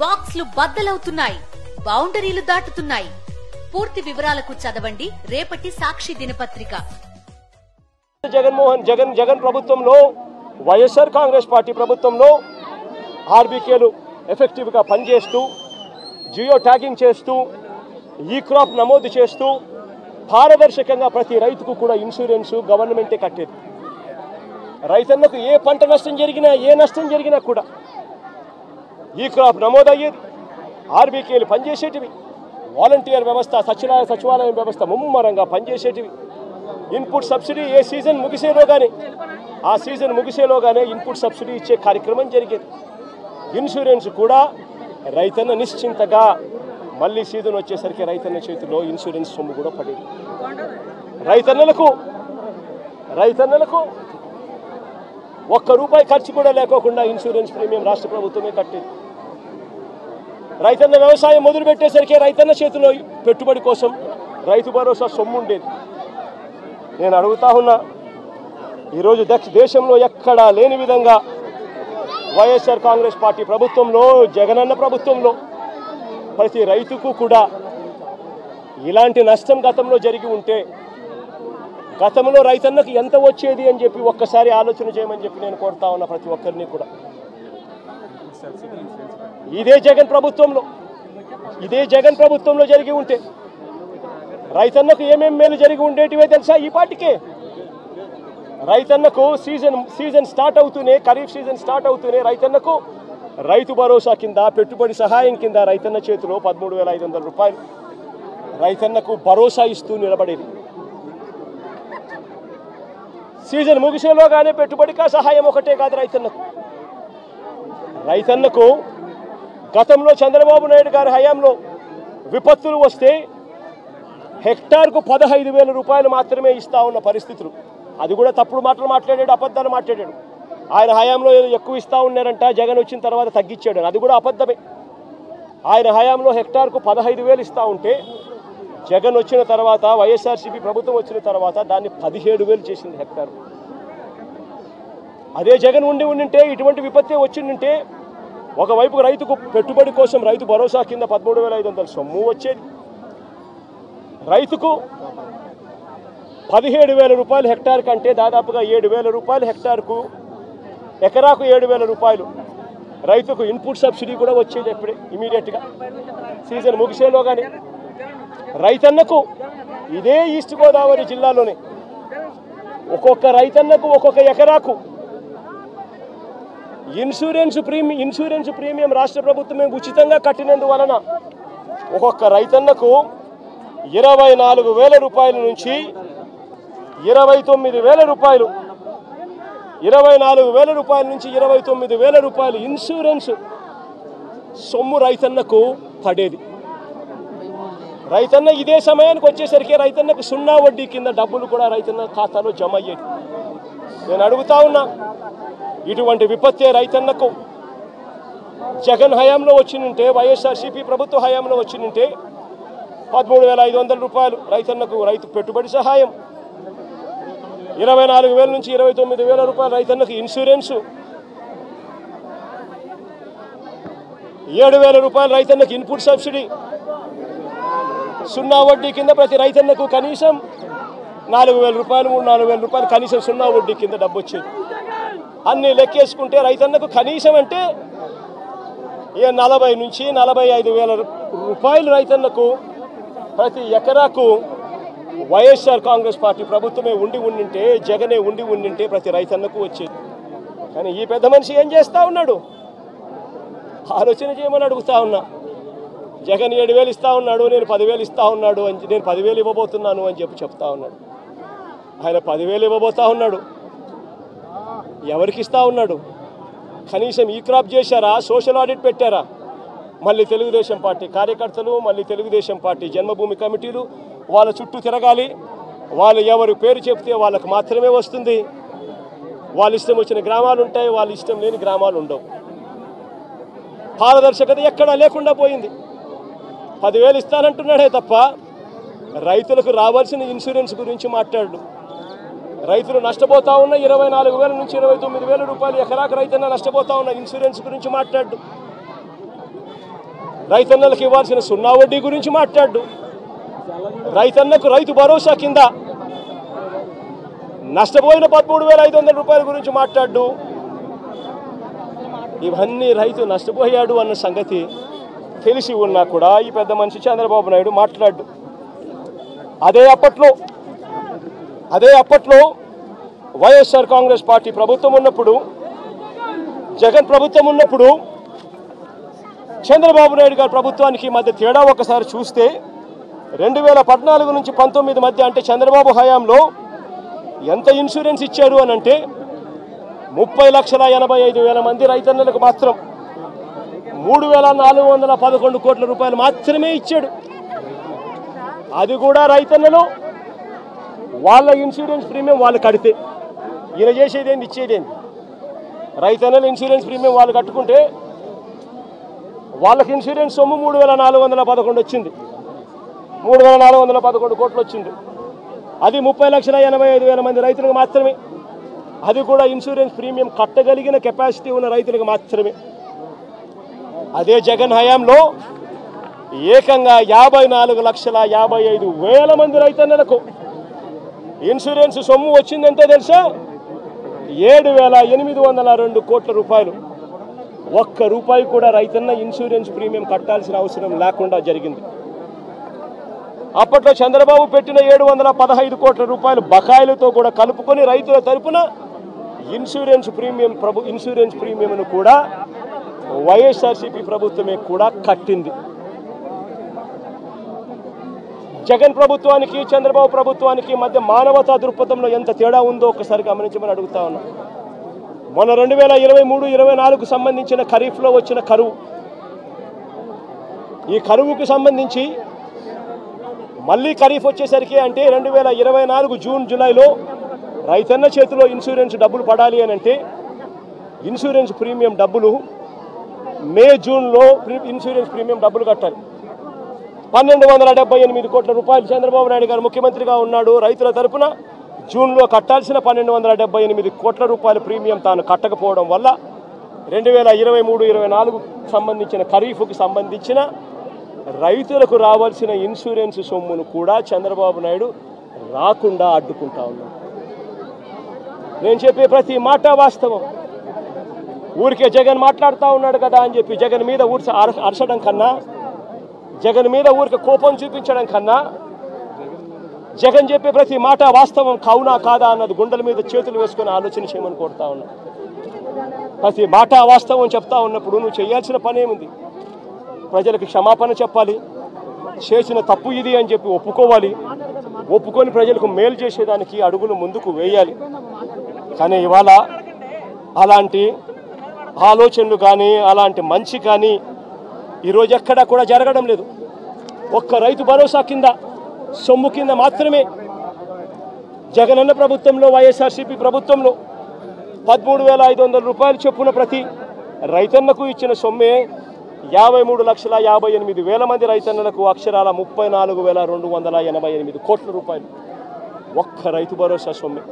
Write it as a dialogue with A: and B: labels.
A: బాక్స్లు బద్దలవుతున్నాయి, బౌండరీలు దాటుతున్నాయి. పూర్తి వివరాలకు చదవండి రేపటి సాక్షి దినపత్రిక.
B: జగన్ ప్రభుత్వంలో, వైఎస్ఆర్ కాంగ్రెస్ పార్టీ ప్రభుత్వంలో ఆర్బీకేలు ఎఫెక్టివ్గా పనిచేస్తూ, జియో ట్యాగింగ్ చేస్తూ, ఈ క్రాప్ నమోదు చేస్తూ, పారదర్శకంగా ప్రతి రైతుకు కూడా ఇన్సూరెన్స్ గవర్నమెంటే కట్టేది. రైతన్నకు ఏ పంట నష్టం జరిగినా, ఏ నష్టం జరిగినా కూడా ఈ క్రాప్ నమోదయ్యేది. ఆర్బీకేలు పనిచేసేటివి. వాలంటీర్ వ్యవస్థ, సచివాలయం వ్యవస్థ ముమ్మరంగా పనిచేసేటివి. ఇన్పుట్ సబ్సిడీ ఏ సీజన్ ముగిసేలోగానే, ఆ సీజన్ ముగిసేలోగానే ఇన్పుట్ సబ్సిడీ ఇచ్చే కార్యక్రమం జరిగేది. ఇన్సూరెన్స్ కూడా రైతన్న నిశ్చింతగా మళ్ళీ సీజన్ వచ్చేసరికి రైతన్న చేతిలో ఇన్సూరెన్స్ సొమ్ము కూడా పడేది. రైతన్నలకు ₹1 ఖర్చు కూడా లేకోకుండా ఇన్సూరెన్స్ ప్రీమియం రాష్ట్ర ప్రభుత్వమే కట్టేది. రైతన్న వ్యవసాయం మొదలు పెట్టేసరికి రైతన్న చేతిలో పెట్టుబడి కోసం రైతు భరోసా సొమ్ము ఉండేది. నేను అడుగుతా ఉన్నా, ఈరోజు దేశంలో ఎక్కడా లేని విధంగా వైఎస్ఆర్ కాంగ్రెస్ పార్టీ ప్రభుత్వంలో, జగనన్న ప్రభుత్వంలో ప్రతి రైతుకు కూడా ఇలాంటి నష్టం గతంలో జరిగి ఉంటే, గతంలో రైతన్నకు ఎంత వచ్చేది అని చెప్పి ఒక్కసారి ఆలోచన చేయమని చెప్పి నేను కోరుతా ఉన్నా ప్రతి ఒక్కరిని కూడా. ఇదే జగన్ ప్రభుత్వంలో జరిగి ఉంటే రైతన్నకు ఏమేం మేలు జరిగి ఉండేటివే తెలుసా? ఈ పాటికే రైతన్నకు సీజన్ స్టార్ట్ అవుతూనే, ఖరీఫ్ సీజన్ స్టార్ట్ అవుతూనే రైతన్నకు రైతు భరోసా కింద, పెట్టుబడి సహాయం కింద రైతన్న చేతిలో ₹13,500 రైతన్నకు భరోసా ఇస్తూ నిలబడేది. సీజన్ ముగిసేలోగానే పెట్టుబడికా సహాయం ఒకటే కాదు రైతన్నకు గతంలో చంద్రబాబు నాయుడు గారి హయాంలో విపత్తులు వస్తే హెక్టార్కు ₹15,000 మాత్రమే ఇస్తా ఉన్న పరిస్థితులు. అది కూడా తప్పుడు మాటలు మాట్లాడాడు, అబద్ధాలు మాట్లాడాడు. ఆయన హయాంలో ఎక్కువ ఇస్తా ఉన్నారంట, జగన్ వచ్చిన తర్వాత తగ్గించాడు. అది కూడా అబద్ధమే. ఆయన హయాంలో హెక్టార్కు 15,000 ఇస్తా ఉంటే జగన్ వచ్చిన తర్వాత, వైఎస్ఆర్సీపీ ప్రభుత్వం వచ్చిన తర్వాత దాన్ని 17,000 చేసింది హెక్టార్. అదే జగన్ ఉండింటే, ఇటువంటి విపత్తి వచ్చిందంటే, ఒకవైపు రైతుకు పెట్టుబడి కోసం రైతు భరోసా కింద ₹13,500 సొమ్ము వచ్చేది. రైతుకు ₹17,000 హెక్టార్ కంటే దాదాపుగా ₹7,000 హెక్టార్కు, ఎకరాకు ₹7,000 రైతుకు ఇన్పుట్ సబ్సిడీ కూడా వచ్చేది. ఎప్పుడే ఇమీడియట్గా సీజన్ ముగిసేలోగానే రైతన్నకు ఇదే ఈస్ట్ గోదావరి జిల్లాలోనే ఒక్కొక్క రైతన్నకు ఒక్కొక్క ఎకరాకు ఇన్సూరెన్స్ ప్రీమియం రాష్ట్ర ప్రభుత్వమే ఉచితంగా కట్టినందువలన ఒక్కొక్క రైతన్నకు ₹24,000 నుంచి ₹29,000, ₹24,000 నుంచి ₹29,000 ఇన్సూరెన్స్ సొమ్ము రైతన్నకు పడేది. రైతన్న ఇదే సమయానికి వచ్చేసరికి రైతన్నకు 0 వడ్డీ కింద డబ్బులు కూడా రైతన్న ఖాతాలో జమ అయ్యేది. నేను అడుగుతా ఉన్నా, ఇటువంటి విపత్తే రైతన్నకు జగన్ హయాంలో వచ్చినుంటే, వైఎస్ఆర్సీపీ ప్రభుత్వ హయాంలో వచ్చినుంటే ₹13,500 రైతన్నకు రైతు పెట్టుబడి సహాయం, ₹24,000 నుంచి ₹29,000 రైతన్నకు ఇన్సూరెన్సు, ₹7,000 రైతన్నకు ఇన్పుట్ సబ్సిడీ, 0 వడ్డీ కింద ప్రతి రైతన్నకు కనీసం ₹4,000, ₹3,000 కనీసం 0 వడ్డీ కింద డబ్బు వచ్చేది. అన్నీ లెక్కేసుకుంటే రైతన్నకు కనీసం అంటే 40,000 నుంచి ₹45,000 రైతన్నకు ప్రతి ఎకరాకు వైఎస్ఆర్ కాంగ్రెస్ పార్టీ ప్రభుత్వమే ఉండింటే, జగనే ఉండింటే ప్రతి రైతన్నకు వచ్చేది. కానీ ఈ పెద్ద మనిషి ఏం చేస్తూ ఉన్నాడు? ఆలోచన చేయమని అడుగుతా ఉన్నా. జగన్ 7,000 ఇస్తా ఉన్నాడు, నేను 10,000 ఇస్తా ఉన్నాడు, నేను 10,000 ఇవ్వబోతున్నాను అని చెప్తా ఉన్నాడు. ఆయన 10,000 ఇవ్వబోతా ఉన్నాడు. ఎవరికి ఇస్తా ఉన్నాడు? కనీసం ఈ క్రాప్ చేశారా? సోషల్ ఆడిట్ పెట్టారా? మళ్ళీ తెలుగుదేశం పార్టీ కార్యకర్తలు, మళ్ళీ తెలుగుదేశం పార్టీ జన్మభూమి కమిటీలు వాళ్ళ చుట్టూ తిరగాలి. వాళ్ళు ఎవరు పేరు చెప్తే వాళ్ళకు మాత్రమే వస్తుంది. వాళ్ళ ఇష్టం వచ్చిన గ్రామాలు ఉంటాయి, వాళ్ళ ఇష్టం లేని గ్రామాలు ఉండవు. పారదర్శకత ఎక్కడా లేకుండా పోయింది. 10,000 ఇస్తానంటున్నాడే తప్ప రైతులకు రావాల్సిన ఇన్సూరెన్స్ గురించి మాట్లాడు. రైతులు నష్టపోతా ఉన్న 24,000 నుంచి 29,000 రూపాయలు ఎకరాకు రైతన్న నష్టపోతా ఉన్న ఇన్సూరెన్స్ గురించి మాట్లాడు. రైతన్నలకు ఇవ్వాల్సిన సున్నా వడ్డీ గురించి మాట్లాడు, రైతన్నకు రైతు భరోసా కింద నష్టపోయిన 13,500 రూపాయల గురించి మాట్లాడు. ఇవన్నీ రైతు నష్టపోయాడు అన్న సంగతి తెలిసి ఉన్నా కూడా ఈ పెద్ద మనిషి చంద్రబాబు నాయుడు మాట్లాడు. అదే అప్పట్లో వైఎస్ఆర్ కాంగ్రెస్ పార్టీ ప్రభుత్వం ఉన్నప్పుడు, జగన్ ప్రభుత్వం ఉన్నప్పుడు, చంద్రబాబు నాయుడు గారి ప్రభుత్వానికి మధ్య తేడా ఒకసారి చూస్తే 2014 నుంచి 19 మధ్య అంటే చంద్రబాబు హయాంలో ఎంత ఇన్సూరెన్స్ ఇచ్చారు అని అంటే 30,85,000 మంది రైతన్నలకు మాత్రం 3,411 కోట్ల రూపాయలు మాత్రమే ఇచ్చాడు. అది కూడా రైతన్నలు వాళ్ళ ఇన్సూరెన్స్ ప్రీమియం వాళ్ళు కడితే, ఈయన చేసేదేంది ఇచ్చేదేంది. రైతన్నలు ఇన్సూరెన్స్ ప్రీమియం వాళ్ళు కట్టుకుంటే వాళ్ళకి ఇన్సూరెన్స్ సొమ్ము 3,411 వచ్చింది, 3,411 కోట్లు వచ్చింది. అది 30,85,000 మంది రైతులకు మాత్రమే. అది కూడా ఇన్సూరెన్స్ ప్రీమియం కట్టగలిగిన కెపాసిటీ ఉన్న రైతులకు మాత్రమే. అదే జగన్ హయాంలో ఏకంగా 54,55,000 మంది రైతన్నలకు ఇన్సూరెన్స్ సొమ్ము వచ్చిందంటే తెలుసా, 7,802 కోట్ల రూపాయలు. ఒక్క రూపాయి కూడా రైతన్న ఇన్సూరెన్స్ ప్రీమియం కట్టాల్సిన అవసరం లేకుండా జరిగింది. అప్పట్లో చంద్రబాబు పెట్టిన 715 కోట్ల రూపాయలు బకాయిలతో కూడా కలుపుకొని రైతుల తరపున ఇన్సూరెన్స్ ప్రీమియంను కూడా వైఎస్ఆర్సీపీ ప్రభుత్వమే కూడా కట్టింది. జగన్ ప్రభుత్వానికి చంద్రబాబు ప్రభుత్వానికి మధ్య మానవతా దృక్పథంలో ఎంత తేడా ఉందో ఒకసారి గమనించమని అడుగుతా ఉన్నా. మొన్న 2023-24 సంబంధించిన ఖరీఫ్లో వచ్చిన కరువు, ఈ కరువుకు సంబంధించి మళ్ళీ ఖరీఫ్ వచ్చేసరికి అంటే 2024 జూన్ జూలైలో రైతన్న చేతిలో ఇన్సూరెన్స్ డబ్బులు పడాలి అని అంటే ఇన్సూరెన్స్ ప్రీమియం డబ్బులు మే జూన్లో ఇన్సూరెన్స్ ప్రీమియం డబ్బులు కట్టాలి. 1,278 కోట్ల రూపాయలు చంద్రబాబు నాయుడు గారు ముఖ్యమంత్రిగా ఉన్నాడు. రైతుల తరపున జూన్లో కట్టాల్సిన 1,278 కోట్ల రూపాయల ప్రీమియం తాను కట్టకపోవడం వల్ల 2023-24 సంబంధించిన ఖరీఫ్కి సంబంధించిన రైతులకు రావాల్సిన ఇన్సూరెన్స్ సొమ్మును కూడా చంద్రబాబు నాయుడు రాకుండా అడ్డుకుంటా ఉన్నాడు. నేను చెప్పే ప్రతి మాట వాస్తవం. ఊరికే జగన్ మాట్లాడుతూ ఉన్నాడు కదా అని చెప్పి జగన్ మీద అరచడం కన్నా, జగన్ మీద ఊరికే కోపం చూపించడం కన్నా, జగన్ చెప్పే ప్రతి మాట వాస్తవం కావునా కాదా అన్నది గుండెల మీద చేతులు వేసుకొని ఆలోచన చేయమని కోరుతా ఉన్నా. ప్రతి మాట వాస్తవం చెప్తా ఉన్నప్పుడు నువ్వు చేయాల్సిన పని ఏముంది? ప్రజలకు క్షమాపణ చెప్పాలి, చేసిన తప్పు ఇది అని చెప్పి ఒప్పుకోవాలి, ఒప్పుకొని ప్రజలకు మేలు చేసేదానికి అడుగులు ముందుకు వేయాలి. కానీ ఇవాళ అలాంటి ఆలోచనలు కానీ అలాంటి మంచి కానీ ఈరోజు ఎక్కడా కూడా జరగడం లేదు. ఒక్క రైతు భరోసా కింద సొమ్ము కింద మాత్రమే జగనన్న ప్రభుత్వంలో వైఎస్ఆర్సీపీ ప్రభుత్వంలో 13,500 రూపాయలు చొప్పున ప్రతి రైతన్నకు ఇచ్చిన సొమ్మే 53,58,000 మంది రైతన్నలకు అక్షరాల 34,288 కోట్ల రూపాయలు ఒక్క రైతు భరోసా సొమ్మే.